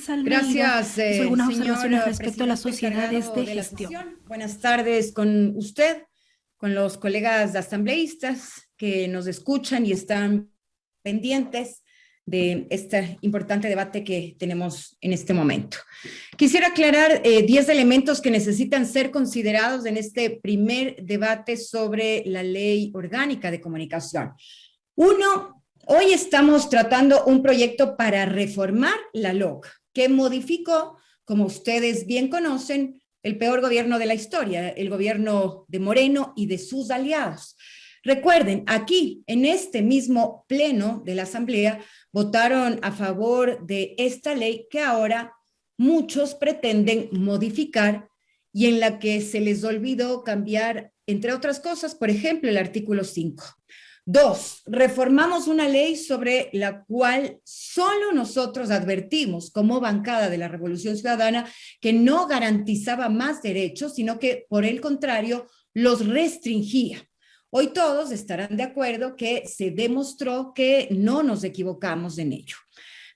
Luis Almeida Gracias, hizo algunas observaciones señor respecto a las presidente sociedades encargado de de la gestión. sesión. Buenas tardes con usted, con los colegas asambleístas que nos escuchan y están pendientes de este importante debate que tenemos en este momento. Quisiera aclarar 10 elementos que necesitan ser considerados en este primer debate sobre la Ley Orgánica de Comunicación. Uno, hoy estamos tratando un proyecto para reformar la LOC, que modificó, como ustedes bien conocen, el peor gobierno de la historia, el gobierno de Moreno y de sus aliados. Recuerden, aquí, en este mismo pleno de la Asamblea, votaron a favor de esta ley que ahora muchos pretenden modificar y en la que se les olvidó cambiar, entre otras cosas, por ejemplo, el artículo 5. Dos, reformamos una ley sobre la cual solo nosotros advertimos como bancada de la Revolución Ciudadana que no garantizaba más derechos, sino que por el contrario los restringía. Hoy todos estarán de acuerdo que se demostró que no nos equivocamos en ello.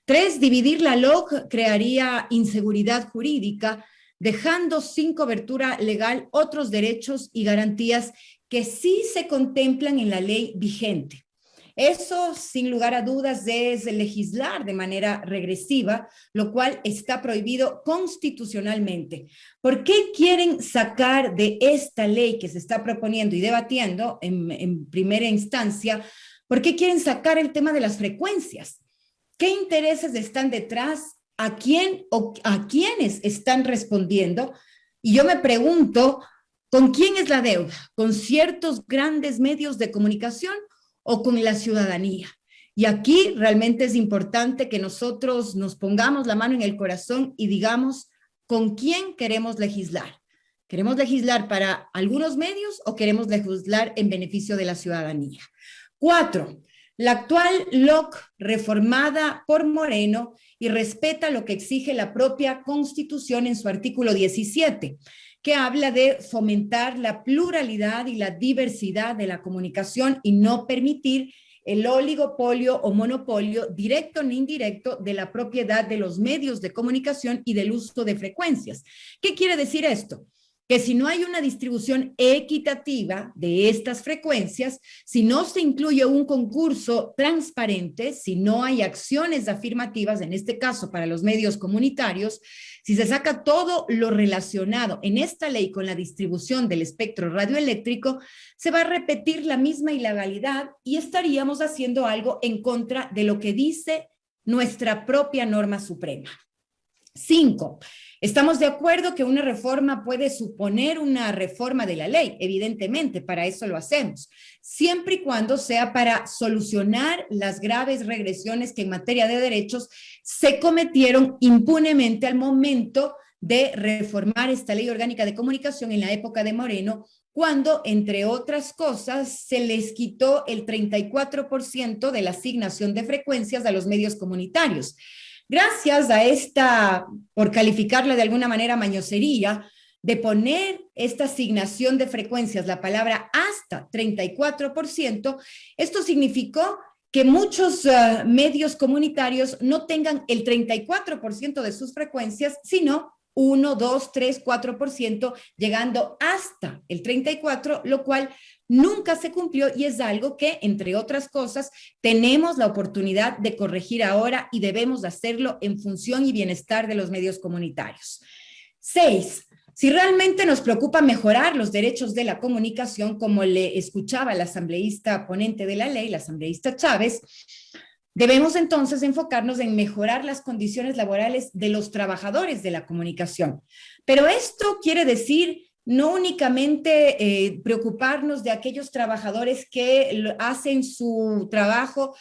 Tres, dividir la LOC crearía inseguridad jurídica, dejando sin cobertura legal otros derechos y garantías que sí se contemplan en la ley vigente. Eso, sin lugar a dudas, es legislar de manera regresiva, lo cual está prohibido constitucionalmente. ¿Por qué quieren sacar de esta ley que se está proponiendo y debatiendo en primera instancia, por qué quieren sacar el tema de las frecuencias? ¿Qué intereses están detrás? ¿A quién o a quiénes están respondiendo? Y yo me pregunto, ¿con quién es la deuda? ¿Con ciertos grandes medios de comunicación o con la ciudadanía? Y aquí realmente es importante que nosotros nos pongamos la mano en el corazón y digamos con quién queremos legislar. ¿Queremos legislar para algunos medios o queremos legislar en beneficio de la ciudadanía? 4. La actual LOC reformada por Moreno y respeta lo que exige la propia Constitución en su artículo 17, que habla de fomentar la pluralidad y la diversidad de la comunicación y no permitir el oligopolio o monopolio directo ni indirecto de la propiedad de los medios de comunicación y del uso de frecuencias. ¿Qué quiere decir esto? Que si no hay una distribución equitativa de estas frecuencias, si no se incluye un concurso transparente, si no hay acciones afirmativas, en este caso para los medios comunitarios, si se saca todo lo relacionado en esta ley con la distribución del espectro radioeléctrico, se va a repetir la misma ilegalidad y estaríamos haciendo algo en contra de lo que dice nuestra propia norma suprema. 5. Estamos de acuerdo que una reforma puede suponer una reforma de la ley, evidentemente, para eso lo hacemos, siempre y cuando sea para solucionar las graves regresiones que en materia de derechos se cometieron impunemente al momento de reformar esta ley orgánica de comunicación en la época de Moreno, cuando, entre otras cosas, se les quitó el 34% de la asignación de frecuencias a los medios comunitarios. Gracias a esta, por calificarla de alguna manera, mañosería, de poner esta asignación de frecuencias, la palabra hasta 34%, esto significó que muchos medios comunitarios no tengan el 34% de sus frecuencias, sino 1, 2, 3, 4%, llegando hasta el 34%, lo cual nunca se cumplió y es algo que, entre otras cosas, tenemos la oportunidad de corregir ahora y debemos hacerlo en función y bienestar de los medios comunitarios. 6. Si realmente nos preocupa mejorar los derechos de la comunicación, como le escuchaba la asambleísta ponente de la ley, la asambleísta Chávez, debemos entonces enfocarnos en mejorar las condiciones laborales de los trabajadores de la comunicación. Pero esto quiere decir no únicamente preocuparnos de aquellos trabajadores que hacen su trabajo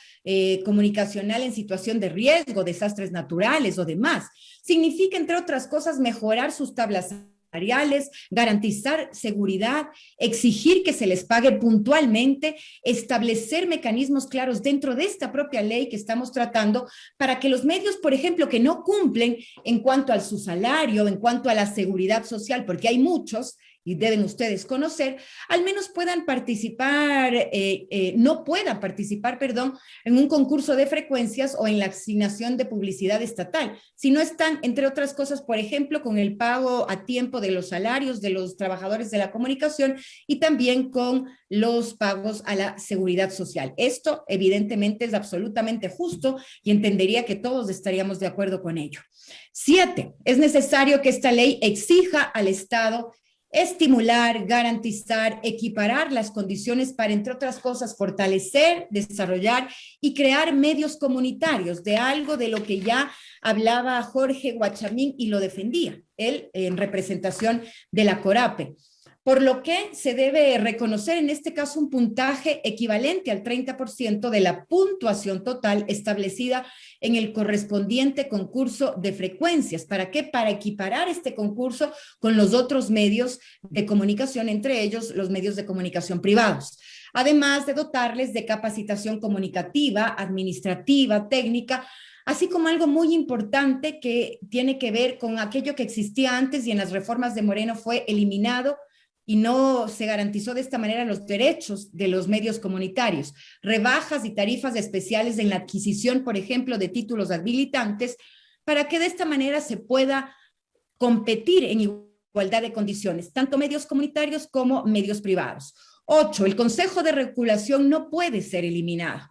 comunicacional en situación de riesgo, desastres naturales o demás. Significa, entre otras cosas, mejorar sus tablas salariales, garantizar seguridad, exigir que se les pague puntualmente, establecer mecanismos claros dentro de esta propia ley que estamos tratando para que los medios, por ejemplo, que no cumplen en cuanto a su salario, en cuanto a la seguridad social, porque hay muchos y deben ustedes conocer, al menos puedan participar, no puedan participar, perdón, en un concurso de frecuencias o en la asignación de publicidad estatal, si no están, entre otras cosas, por ejemplo, con el pago a tiempo de los salarios de los trabajadores de la comunicación y también con los pagos a la seguridad social. Esto, evidentemente, es absolutamente justo y entendería que todos estaríamos de acuerdo con ello. 7, es necesario que esta ley exija al Estado estimular, garantizar, equiparar las condiciones para, entre otras cosas, fortalecer, desarrollar y crear medios comunitarios, de algo de lo que ya hablaba Jorge Guachamín y lo defendía, él en representación de la CORAPE. Por lo que se debe reconocer en este caso un puntaje equivalente al 30% de la puntuación total establecida en el correspondiente concurso de frecuencias. ¿Para qué? Para equiparar este concurso con los otros medios de comunicación, entre ellos los medios de comunicación privados. Además de dotarles de capacitación comunicativa, administrativa, técnica, así como algo muy importante que tiene que ver con aquello que existía antes y en las reformas de Moreno fue eliminado y no se garantizó de esta manera los derechos de los medios comunitarios, rebajas y tarifas especiales en la adquisición, por ejemplo, de títulos habilitantes, para que de esta manera se pueda competir en igualdad de condiciones, tanto medios comunitarios como medios privados. 8, el Consejo de Regulación no puede ser eliminado.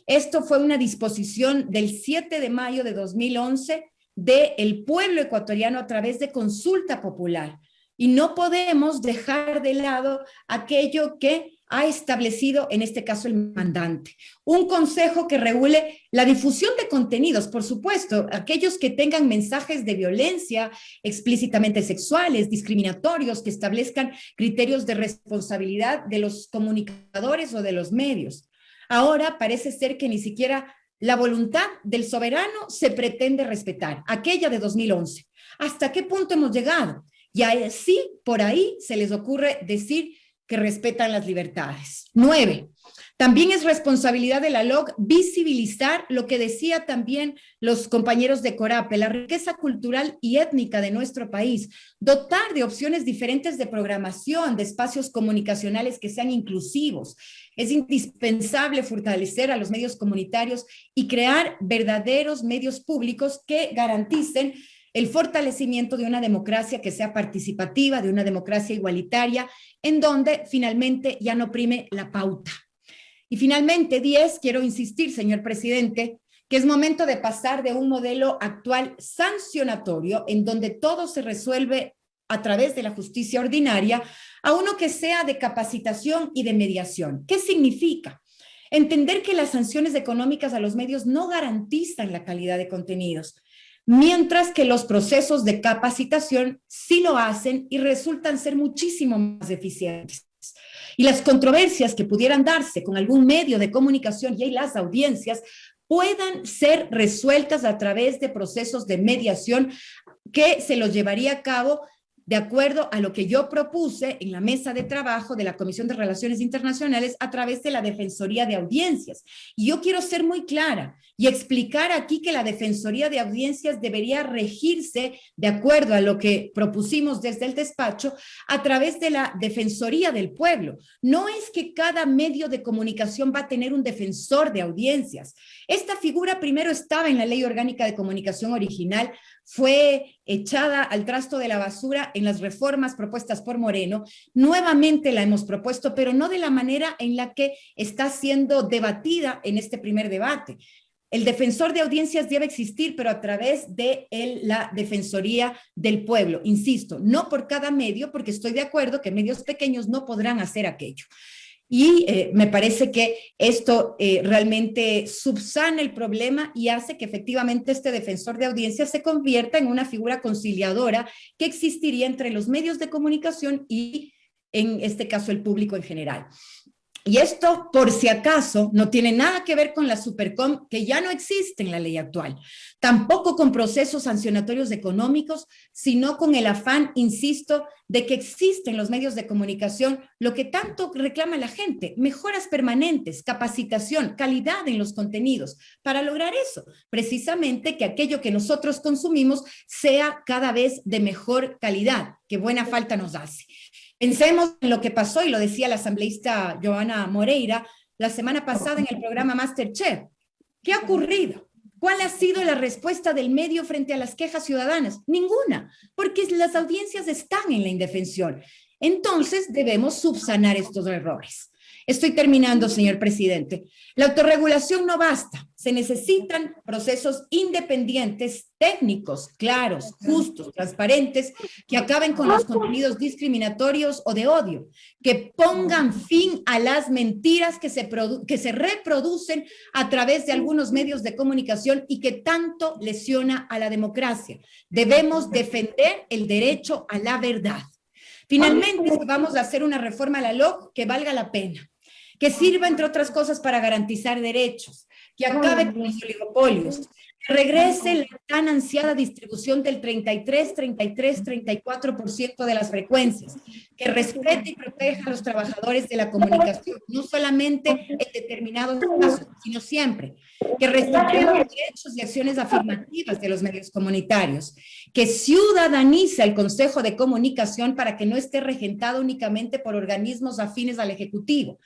Esto fue una disposición del 7 de mayo de 2011 del pueblo ecuatoriano a través de consulta popular. Y no podemos dejar de lado aquello que ha establecido, en este caso, el mandante. Un consejo que regule la difusión de contenidos, por supuesto, aquellos que tengan mensajes de violencia explícitamente sexuales, discriminatorios, que establezcan criterios de responsabilidad de los comunicadores o de los medios. Ahora parece ser que ni siquiera la voluntad del soberano se pretende respetar, aquella de 2011. ¿Hasta qué punto hemos llegado? Y así, por ahí, se les ocurre decir que respetan las libertades. 9, también es responsabilidad de la LOC visibilizar lo que decía también los compañeros de CORAPE, la riqueza cultural y étnica de nuestro país, dotar de opciones diferentes de programación, de espacios comunicacionales que sean inclusivos. Es indispensable fortalecer a los medios comunitarios y crear verdaderos medios públicos que garanticen el fortalecimiento de una democracia que sea participativa, de una democracia igualitaria, en donde finalmente ya no prime la pauta. Y finalmente, 10, quiero insistir, señor presidente, que es momento de pasar de un modelo actual sancionatorio, en donde todo se resuelve a través de la justicia ordinaria, a uno que sea de capacitación y de mediación. ¿Qué significa? Entender que las sanciones económicas a los medios no garantizan la calidad de contenidos, mientras que los procesos de capacitación sí lo hacen y resultan ser muchísimo más eficientes. Y las controversias que pudieran darse con algún medio de comunicación y las audiencias puedan ser resueltas a través de procesos de mediación que se los llevaría a cabo de acuerdo a lo que yo propuse en la mesa de trabajo de la Comisión de Relaciones Internacionales a través de la Defensoría de Audiencias. Y yo quiero ser muy clara y explicar aquí que la Defensoría de Audiencias debería regirse de acuerdo a lo que propusimos desde el despacho a través de la Defensoría del Pueblo. No es que cada medio de comunicación va a tener un defensor de audiencias. Esta figura primero estaba en la Ley Orgánica de Comunicación original, fue echada al trasto de la basura en las reformas propuestas por Moreno. Nuevamente la hemos propuesto, pero no de la manera en la que está siendo debatida en este primer debate. El defensor de audiencias debe existir, pero a través de la Defensoría del Pueblo. Insisto, no por cada medio, porque estoy de acuerdo que medios pequeños no podrán hacer aquello. Y me parece que esto realmente subsana el problema y hace que efectivamente este defensor de audiencia se convierta en una figura conciliadora que existiría entre los medios de comunicación y, en este caso, el público en general. Y esto, por si acaso, no tiene nada que ver con la Supercom, que ya no existe en la ley actual, tampoco con procesos sancionatorios económicos, sino con el afán, insisto, de que existen los medios de comunicación lo que tanto reclama la gente: mejoras permanentes, capacitación, calidad en los contenidos, para lograr eso, precisamente que aquello que nosotros consumimos sea cada vez de mejor calidad, que buena falta nos hace. Pensemos en lo que pasó, y lo decía la asambleísta Joana Moreira la semana pasada en el programa MasterChef. ¿Qué ha ocurrido? ¿Cuál ha sido la respuesta del medio frente a las quejas ciudadanas? Ninguna, porque las audiencias están en la indefensión. Entonces debemos subsanar estos errores. Estoy terminando, señor presidente. La autorregulación no basta. Se necesitan procesos independientes, técnicos, claros, justos, transparentes, que acaben con los contenidos discriminatorios o de odio, que pongan fin a las mentiras que se reproducen a través de algunos medios de comunicación y que tanto lesiona a la democracia. Debemos defender el derecho a la verdad. Finalmente, vamos a hacer una reforma a la LOC que valga la pena, que sirva, entre otras cosas, para garantizar derechos, que acabe con los oligopolios, que regrese la tan ansiada distribución del 33, 33, 34% de las frecuencias, que respete y proteja a los trabajadores de la comunicación, no solamente en determinados casos, sino siempre, que restablezca los derechos y acciones afirmativas de los medios comunitarios, que ciudadanice el Consejo de Comunicación para que no esté regentado únicamente por organismos afines al Ejecutivo,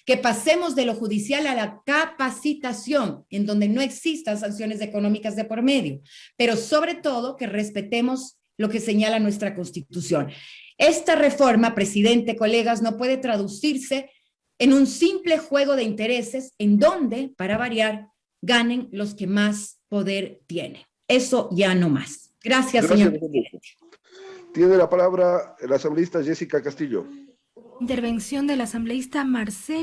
que pasemos de lo judicial a la capacitación, en donde no existan sanciones económicas de por medio, pero sobre todo que respetemos lo que señala nuestra Constitución. Esta reforma, presidente, colegas, no puede traducirse en un simple juego de intereses en donde, para variar, ganen los que más poder tienen. Eso ya no más. Gracias, señor presidente. Tiene la palabra la asambleísta Jessica Castillo. Intervención del asambleísta Marcelo.